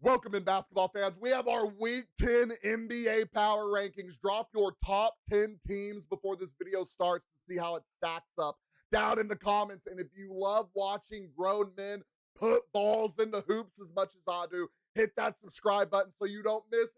Welcome in, basketball fans. We have our Week 10 NBA Power Rankings. Drop your top 10 teams before this video starts to see how it stacks up down in the comments. And if you love watching grown men put balls into hoops as much as I do, hit that subscribe button so you don't miss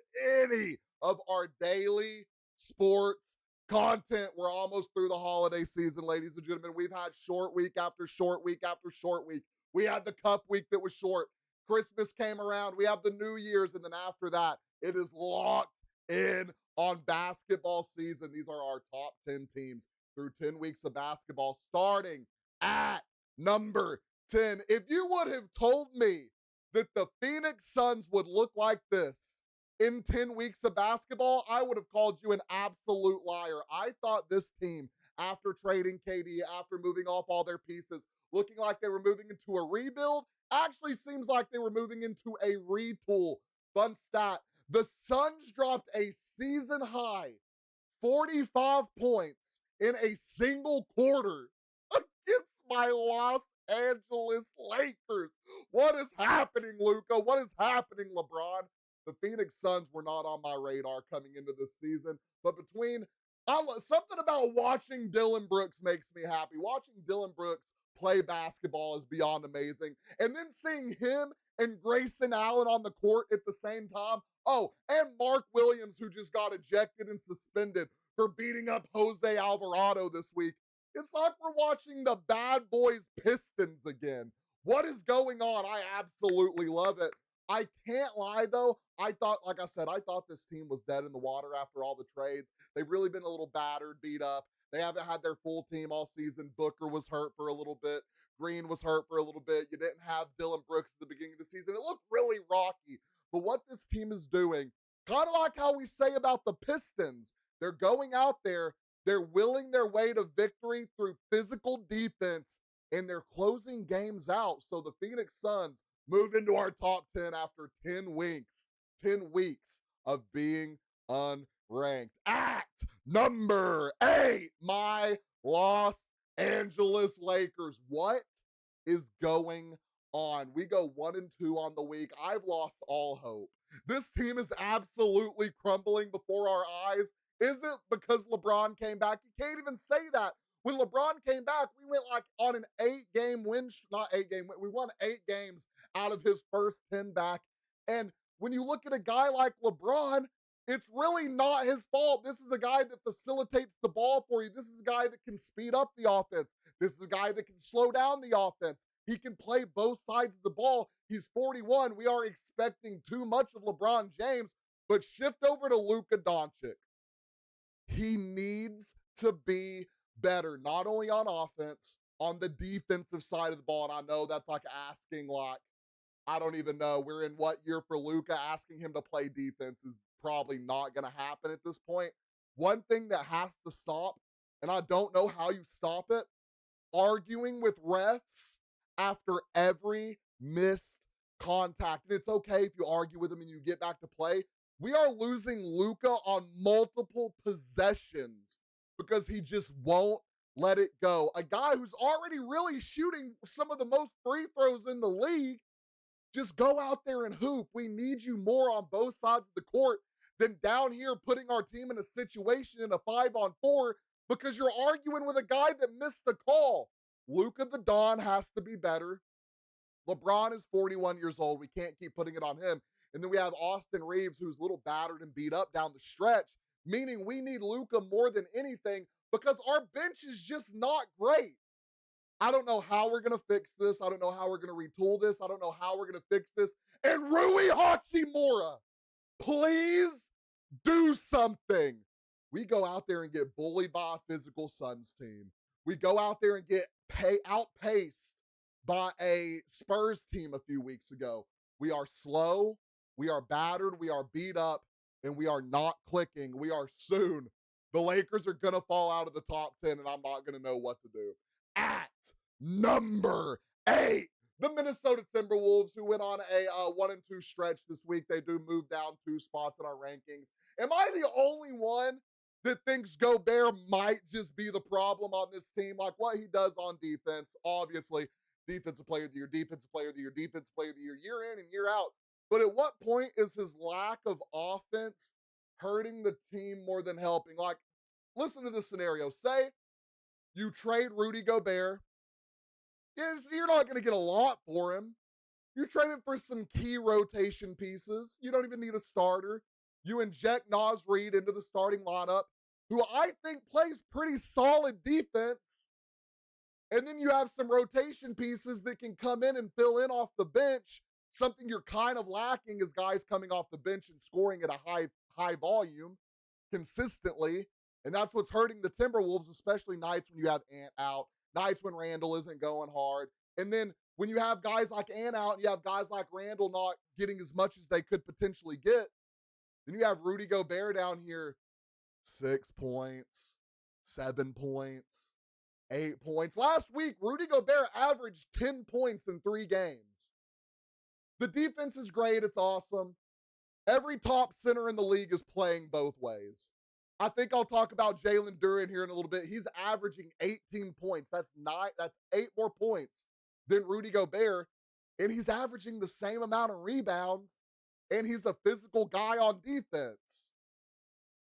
any of our daily sports content. We're almost through the holiday season, ladies and gentlemen. We've had short week after short week after short week. We had the Cup week that was short. Christmas came around. We have the New Year's, and then after that, it is locked in on basketball season. These are our top 10 teams through 10 weeks of basketball, starting at number 10. If you would have told me that the Phoenix Suns would look like this in 10 weeks of basketball, I would have called you an absolute liar. I thought this team, after trading KD, after moving off all their pieces, looking like they were moving into a rebuild, actually seems like they were moving into a retool. Fun stat, the Suns dropped a season high 45 points in a single quarter against my Los Angeles Lakers. What is happening, Luka? What is happening, LeBron? The Phoenix Suns were not on my radar coming into this season, but something about watching Dillon Brooks makes me happy. Watching Dillon Brooks play basketball is beyond amazing. And then seeing him and Grayson Allen on the court at the same time. Oh, and Mark Williams, who just got ejected and suspended for beating up Jose Alvarado this week. It's like we're watching the Bad Boys Pistons again. What is going on? I absolutely love it. I can't lie, though. I thought this team was dead in the water after all the trades. They've really been a little battered, beat up. They haven't had their full team all season. Booker was hurt for a little bit. Green was hurt for a little bit. You didn't have Dillon Brooks at the beginning of the season. It looked really rocky. But what this team is doing, kind of like how we say about the Pistons, they're going out there, they're willing their way to victory through physical defense, and they're closing games out. So the Phoenix Suns move into our top 10 after 10 weeks of being unranked. At number 8, my Los Angeles Lakers. What is going on? We go 1-2 on the week. I've lost all hope. This team is absolutely crumbling before our eyes. Is it because LeBron came back? You can't even say that. When LeBron came back, we went like on an 8-game win, we won 8 games out of his first 10 back. And when you look at a guy like LeBron, it's really not his fault. This is a guy that facilitates the ball for you. This is a guy that can speed up the offense. This is a guy that can slow down the offense. He can play both sides of the ball. He's 41. We are expecting too much of LeBron James, but shift over to Luka Doncic. He needs to be better, not only on offense, on the defensive side of the ball. And I know that's like asking, like, I don't even know. We're in what year for Luka? Asking him to play defense is probably not going to happen at this point. One thing that has to stop, and I don't know how you stop it, arguing with refs after every missed contact. And it's okay if you argue with them and you get back to play. We are losing Luka on multiple possessions because he just won't let it go. A guy who's already really shooting some of the most free throws in the league, just go out there and hoop. We need you more on both sides of the court than down here putting our team in a situation in a 5-on-4 because you're arguing with a guy that missed the call. Luka the Don has to be better. LeBron is 41 years old. We can't keep putting it on him. And then we have Austin Reeves, who's a little battered and beat up down the stretch, meaning we need Luka more than anything because our bench is just not great. I don't know how we're going to fix this. I don't know how we're going to retool this. I don't know how we're going to fix this. And Rui Hachimura, please do something. We go out there and get bullied by a physical Suns team. We go out there and get outpaced by a Spurs team a few weeks ago. We are slow, we are battered, we are beat up, and we are not clicking. We are soon. The Lakers are going to fall out of the top 10, and I'm not going to know what to do. At number 8, the Minnesota Timberwolves, who went on a 1-2 stretch this week. They do move down 2 spots in our rankings. Am I the only one that thinks Gobert might just be the problem on this team? Like what he does on defense, obviously, defensive player of the year, defensive player of the year, defensive player of the year, year in and year out. But at what point is his lack of offense hurting the team more than helping? Like, listen to this scenario. Say you trade Rudy Gobert. Yes, you're not going to get a lot for him. You're trading for some key rotation pieces. You don't even need a starter. You inject Naz Reid into the starting lineup, who I think plays pretty solid defense. And then you have some rotation pieces that can come in and fill in off the bench. Something you're kind of lacking is guys coming off the bench and scoring at a high volume consistently. And that's what's hurting the Timberwolves, especially nights when you have Ant out, nights when Randall isn't going hard. And then when you have guys like Ant out and you have guys like Randall not getting as much as they could potentially get, then you have Rudy Gobert down here, 6 points, 7 points, 8 points. Last week, Rudy Gobert averaged 10 points in 3 games. The defense is great. It's awesome. Every top center in the league is playing both ways. I think I'll talk about Jalen Duren here in a little bit. He's averaging 18 points. That's 8 more points than Rudy Gobert. And he's averaging the same amount of rebounds. And he's a physical guy on defense.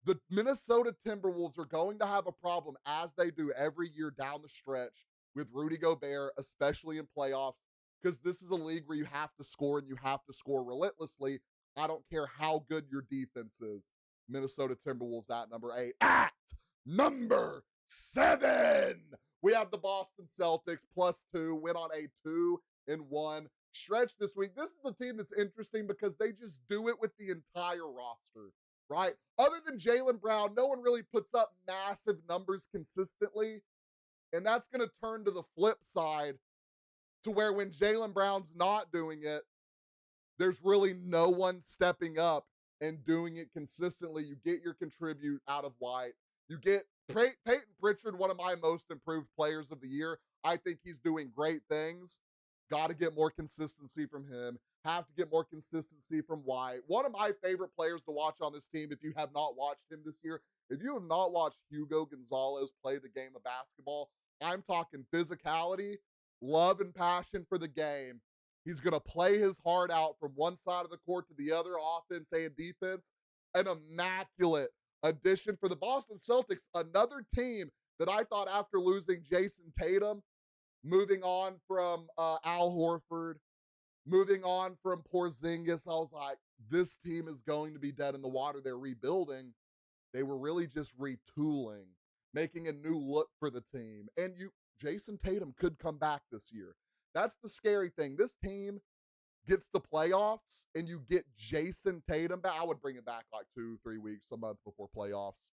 The Minnesota Timberwolves are going to have a problem, as they do every year down the stretch, with Rudy Gobert, especially in playoffs, because this is a league where you have to score and you have to score relentlessly. I don't care how good your defense is. Minnesota Timberwolves at number 8. At number 7, we have the Boston Celtics +2, went on a 2-1 stretch this week. This is a team that's interesting because they just do it with the entire roster, right? Other than Jaylen Brown, no one really puts up massive numbers consistently. And that's going to turn to the flip side to where when Jaylen Brown's not doing it, there's really no one stepping up and doing it consistently. You get your contribute out of White. You get Peyton Pritchard, one of my most improved players of the year. I think he's doing great things. Got to get more consistency from him. Have to get more consistency from White. One of my favorite players to watch on this team, if you have not watched him this year, if you have not watched Hugo Gonzalez play the game of basketball, I'm talking physicality, love and passion for the game. He's going to play his heart out from one side of the court to the other, offense and defense. An immaculate addition for the Boston Celtics, another team that I thought after losing Jason Tatum, moving on from Al Horford, moving on from Porzingis, I was like, this team is going to be dead in the water. They're rebuilding. They were really just retooling, making a new look for the team. And Jason Tatum could come back this year. That's the scary thing. This team gets the playoffs and you get Jason Tatum back. I would bring it back like 2-3 weeks, a month before playoffs.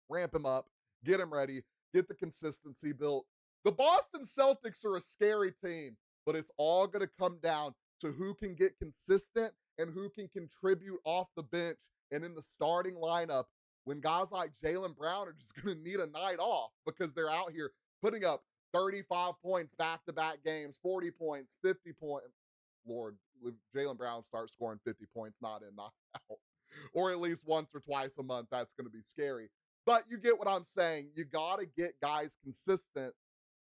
Ramp him up, get him ready, get the consistency built. The Boston Celtics are a scary team, but it's all going to come down to who can get consistent and who can contribute off the bench and in the starting lineup when guys like Jaylen Brown are just going to need a night off because they're out here putting up 35 points back-to-back games, 40 points, 50 points. Lord, if Jaylen Brown starts scoring 50 points, not in, not out, or at least once or twice a month, that's going to be scary. But you get what I'm saying. You got to get guys consistent.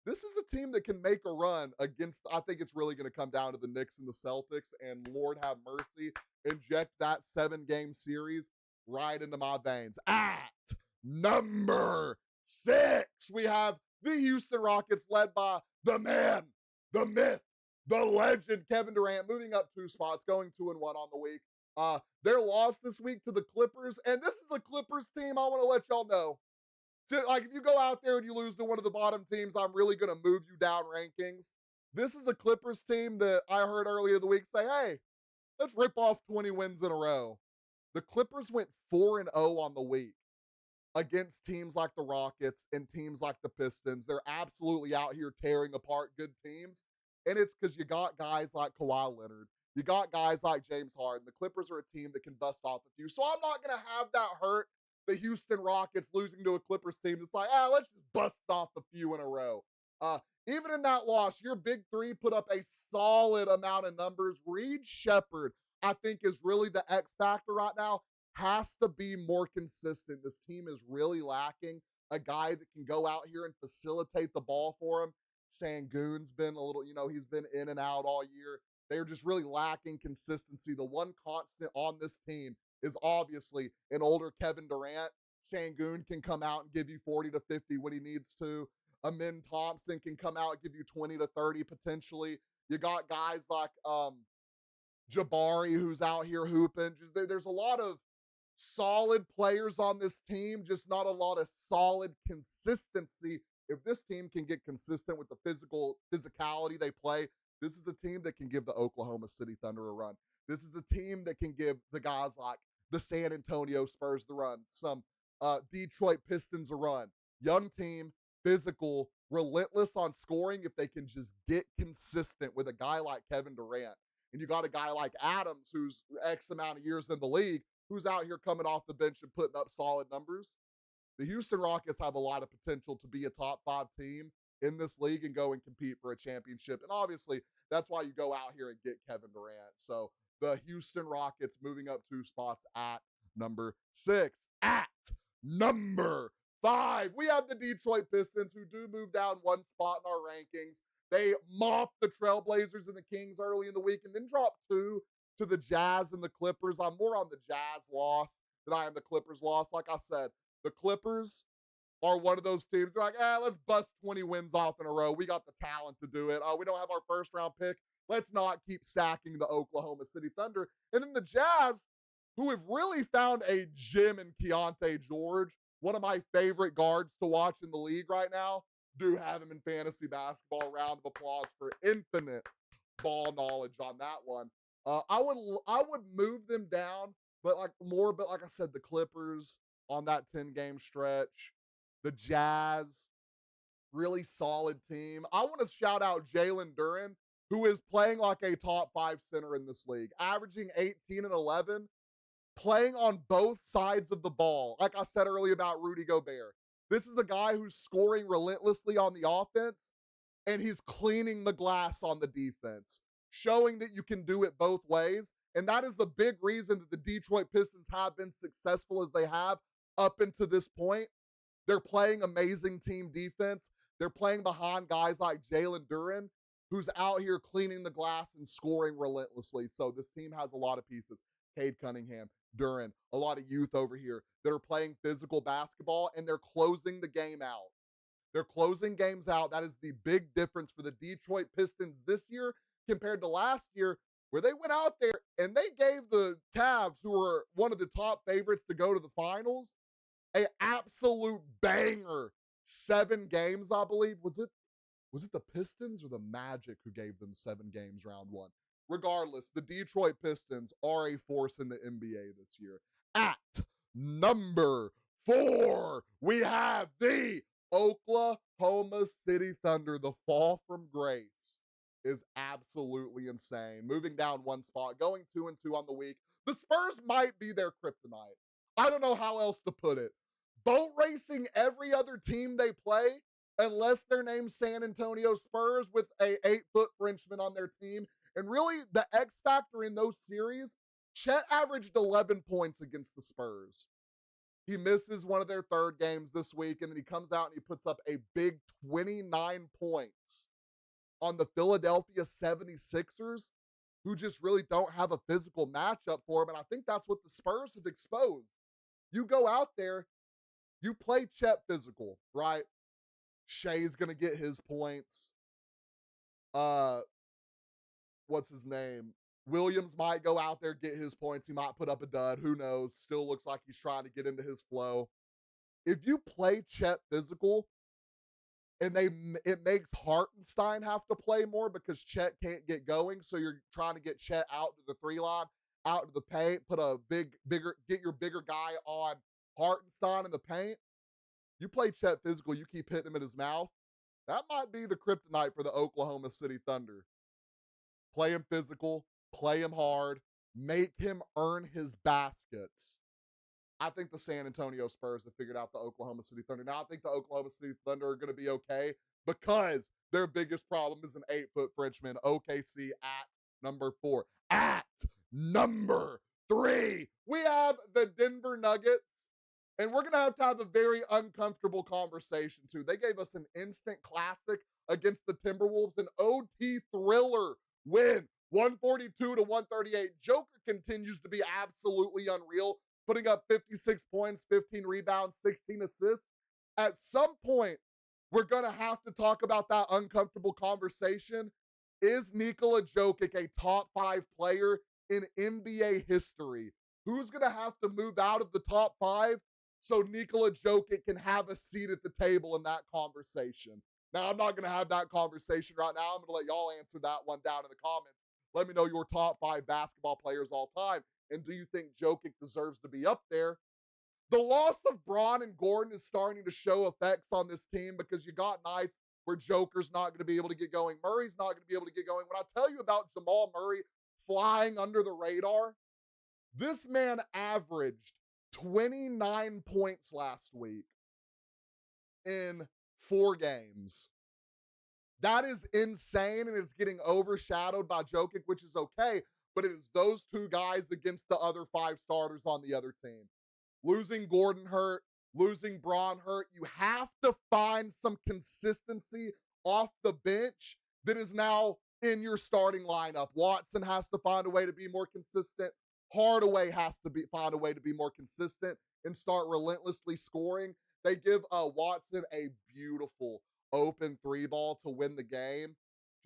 This is a team that can make a run against, I think it's really going to come down to the Knicks and the Celtics, and Lord have mercy, inject that 7-game series right into my veins. At number 6, we have the Houston Rockets led by the man, the myth, the legend, Kevin Durant, moving up 2 spots, going 2-1 on the week. Their loss this week to the Clippers, and this is a Clippers team I want to let y'all know. Like, if you go out there and you lose to one of the bottom teams, I'm really going to move you down rankings. This is a Clippers team that I heard earlier in the week say, hey, let's rip off 20 wins in a row. The Clippers went 4-0 on the week against teams like the Rockets and teams like the Pistons. They're absolutely out here tearing apart good teams. And it's because you got guys like Kawhi Leonard. You got guys like James Harden. The Clippers are a team that can bust off a few. So I'm not going to have that hurt the Houston Rockets losing to a Clippers team. It's like, let's just bust off a few in a row. Even in that loss, your big three put up a solid amount of numbers. Reed Shepherd, I think, is really the X factor right now. Has to be more consistent. This team is really lacking a guy that can go out here and facilitate the ball for him. Sangoon's been a little, he's been in and out all year. They're just really lacking consistency. The one constant on this team is obviously an older Kevin Durant. Sangoon can come out and give you 40 to 50 when he needs to. Amin Thompson can come out and give you 20 to 30 potentially. You got guys like Jabari who's out here hooping. There's a lot of solid players on this team, just not a lot of solid consistency. If this team can get consistent with the physicality they play, this is a team that can give the Oklahoma City Thunder a run. This is a team that can give the guys like the San Antonio Spurs the run, some Detroit Pistons a run. Young team, physical, relentless on scoring if they can just get consistent with a guy like Kevin Durant. And you got a guy like Adams, who's X amount of years in the league, who's out here coming off the bench and putting up solid numbers. The Houston Rockets have a lot of potential to be a top 5 team in this league and go and compete for a championship. And obviously, that's why you go out here and get Kevin Durant. So the Houston Rockets moving up 2 spots at number 6. At number 5, we have the Detroit Pistons, who do move down 1 spot in our rankings. They mopped the Trailblazers and the Kings early in the week and then dropped 2 to the Jazz and the Clippers. I'm more on the Jazz loss than I am the Clippers loss. Like I said, the Clippers are one of those teams. They're like, let's bust 20 wins off in a row. We got the talent to do it. We don't have our first round pick. Let's not keep sacking the Oklahoma City Thunder. And then the Jazz, who have really found a gem in Keontae George, one of my favorite guards to watch in the league right now, do have him in fantasy basketball. Round of applause for infinite ball knowledge on that one. I would move them down, but like I said, the Clippers on that 10-game stretch, the Jazz, really solid team. I want to shout out Jalen Duren, who is playing like a top 5 center in this league, averaging 18 and 11, playing on both sides of the ball. Like I said earlier about Rudy Gobert, this is a guy who's scoring relentlessly on the offense, and he's cleaning the glass on the defense, showing that you can do it both ways. And that is the big reason that the Detroit Pistons have been successful as they have up until this point. They're playing amazing team defense. They're playing behind guys like Jalen Duren, who's out here cleaning the glass and scoring relentlessly. So this team has a lot of pieces. Cade Cunningham, Duren, a lot of youth over here that are playing physical basketball, and they're closing the game out. They're closing games out. That is the big difference for the Detroit Pistons this year compared to last year, where they went out there and they gave the Cavs, who were one of the top favorites to go to the finals, an absolute banger. 7 games, I believe. Was it the Pistons or the Magic who gave them 7 games round 1? Regardless, the Detroit Pistons are a force in the NBA this year. At number 4, we have the Oklahoma City Thunder. The fall from grace is absolutely insane. Moving down 1 spot, going 2-2 on the week. The Spurs might be their kryptonite. I don't know how else to put it. Boat racing every other team they play, unless they're named San Antonio Spurs with a 8-foot Frenchman on their team. And really, the X factor in those series, Chet averaged 11 points against the Spurs. He misses one of their 3rd games this week, and then he comes out and he puts up a big 29 points on the Philadelphia 76ers, who just really don't have a physical matchup for him. And I think that's what the Spurs have exposed. You go out there, you play Chet physical, right? Shea's going to get his points. What's his name? Williams might go out there, get his points. He might put up a dud. Who knows? Still looks like he's trying to get into his flow. If you play Chet physical, and it makes Hartenstein have to play more because Chet can't get going, so you're trying to get Chet out to the 3 line, out to the paint, put a get your bigger guy on Hartenstein in the paint. You play Chet physical, you keep hitting him in his mouth. That might be the kryptonite for the Oklahoma City Thunder. Play him physical, play him hard, make him earn his baskets. I think the San Antonio Spurs have figured out the Oklahoma City Thunder. Now, I think the Oklahoma City Thunder are going to be okay because their biggest problem is an 8-foot Frenchman. OKC at number 4. At number 3, we have the Denver Nuggets. And we're going to have a very uncomfortable conversation, too. They gave us an instant classic against the Timberwolves, an OT thriller win 142 to 138. Joker continues to be absolutely unreal, putting up 56 points, 15 rebounds, 16 assists. At some point, we're going to have to talk about that uncomfortable conversation. Is Nikola Jokic a top 5 player in NBA history? Who's going to have to move out of the top 5 so Nikola Jokic can have a seat at the table in that conversation? Now, I'm not going to have that conversation right now. I'm going to let y'all answer that one down in the comments. Let me know your top 5 basketball players all time. And do you think Jokic deserves to be up there? The loss of Braun and Gordon is starting to show effects on this team because you got nights where Joker's not going to be able to get going. Murray's not going to be able to get going. When I tell you about Jamal Murray flying under the radar, this man averaged 29 points last week in 4 games. That is insane, and it's getting overshadowed by Jokic, which is okay, but it is those 2 guys against the other 5 starters on the other team. Losing Gordon hurt, losing Braun hurt. You have to find some consistency off the bench that is now in your starting lineup. Watson has to find a way to be more consistent. Hardaway has to find a way to be more consistent and start relentlessly scoring. They give Watson a beautiful open 3 ball to win the game.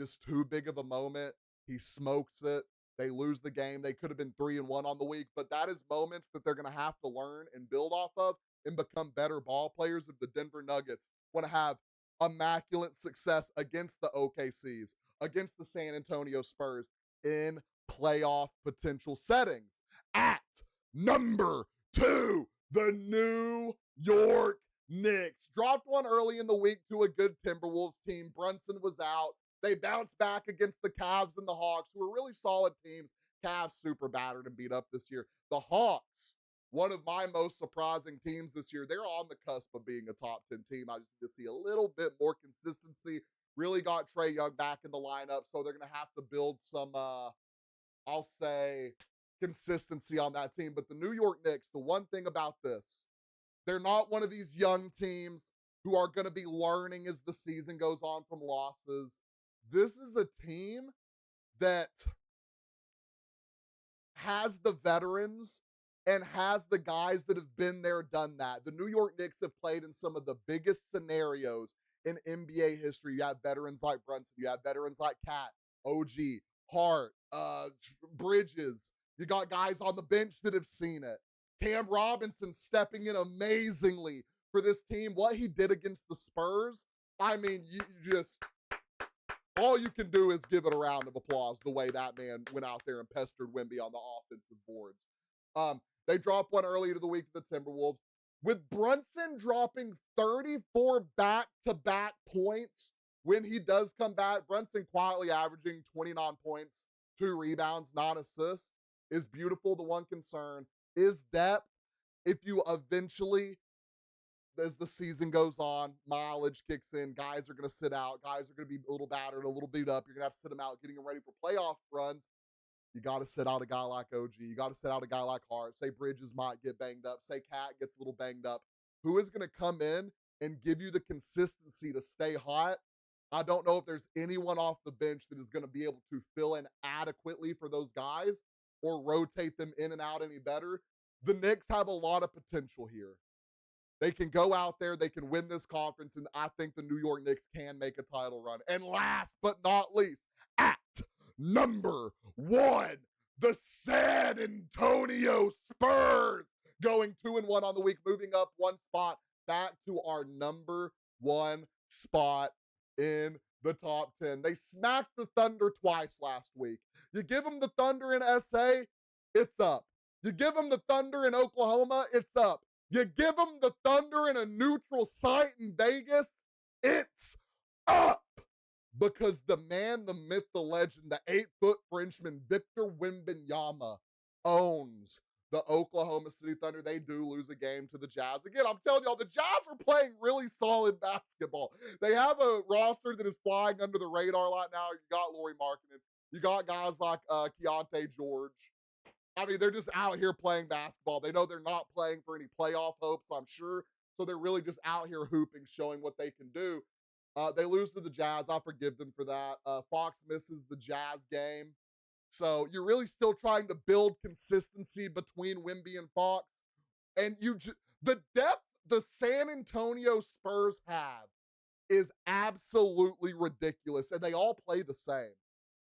Just too big of a moment. He smokes it. They lose the game. They could have been 3-1 on the week, but that is moments that they're going to have to learn and build off of and become better ball players if the Denver Nuggets want to have immaculate success against the OKCs, against the San Antonio Spurs in playoff potential settings. At number 2, the New York Knicks dropped one early in the week to a good Timberwolves team. Brunson was out. They bounced back against the Cavs and the Hawks, who are really solid teams. Cavs super battered and beat up this year. The Hawks, one of my most surprising teams this year. They're on the cusp of being a top 10 team. I just need to see a little bit more consistency. Really got Trae Young back in the lineup, so they're going to have to build some, I'll say, consistency on that team. But the New York Knicks, the one thing about this, they're not one of these young teams who are going to be learning as the season goes on from losses. This is a team that has the veterans and has the guys that have been there, done that. The New York Knicks have played in some of the biggest scenarios in NBA history. You have veterans like Brunson. You have veterans like Cat, OG, Hart, Bridges. You got guys on the bench that have seen it. Cam Robinson stepping in amazingly for this team. What he did against the Spurs, I mean, you just, all you can do is give it a round of applause the way that man went out there and pestered Wemby on the offensive boards. They dropped one early to the week to the Timberwolves. With Brunson dropping 34 back-to-back points when he does come back, Brunson quietly averaging 29 points, 2 rebounds, 9 assists, is beautiful. The one concern is depth. If you eventually, as the season goes on, mileage kicks in, guys are going to sit out, guys are going to be a little battered, a little beat up, you're going to have to sit them out, getting them ready for playoff runs. You got to sit out a guy like OG. You got to sit out a guy like Hart. Say Bridges might get banged up. Say Cat gets a little banged up. Who is going to come in and give you the consistency to stay hot? I don't know if there's anyone off the bench that is going to be able to fill in adequately for those guys or rotate them in and out any better. The Knicks have a lot of potential here. They can go out there, they can win this conference, and I think the New York Knicks can make a title run. And last but not least, at number 1, the San Antonio Spurs, going 2-1 on the week, moving up 1 spot back to our number 1 spot in the top 10. They smacked the Thunder twice last week. You give them the Thunder in SA, it's up. You give them the Thunder in Oklahoma, it's up. You give them the Thunder in a neutral site in Vegas, it's up. Because the man, the myth, the legend, the 8-foot Frenchman, Victor Wembanyama, owns the Oklahoma City Thunder. They do lose a game to the Jazz. Again, I'm telling y'all, the Jazz are playing really solid basketball. They have a roster that is flying under the radar right now. You got Lauri Markkanen. You got guys like Keontae George. I mean, they're just out here playing basketball. They know they're not playing for any playoff hopes, I'm sure. So they're really just out here hooping, showing what they can do. They lose to the Jazz. I forgive them for that. Fox misses the Jazz game. So you're really still trying to build consistency between Wemby and Fox. And the depth the San Antonio Spurs have is absolutely ridiculous. And they all play the same.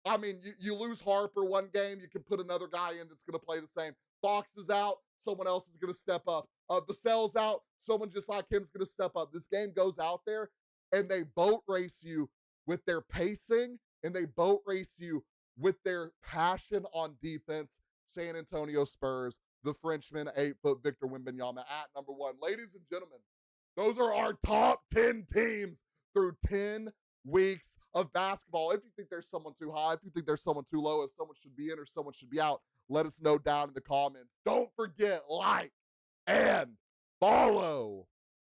I mean, you lose Harper one game, you can put another guy in that's going to play the same. Fox is out, someone else is going to step up. Vassell's out, someone just like him is going to step up. This game goes out there, and they boat race you with their pacing, and they boat race you with their passion on defense. San Antonio Spurs, the Frenchman, 8-foot Victor Wembanyama at number 1. Ladies and gentlemen, those are our top 10 teams through 10 weeks of basketball. If you think there's someone too high, if you think there's someone too low, if someone should be in or someone should be out, let us know down in the comments. Don't forget, like and follow.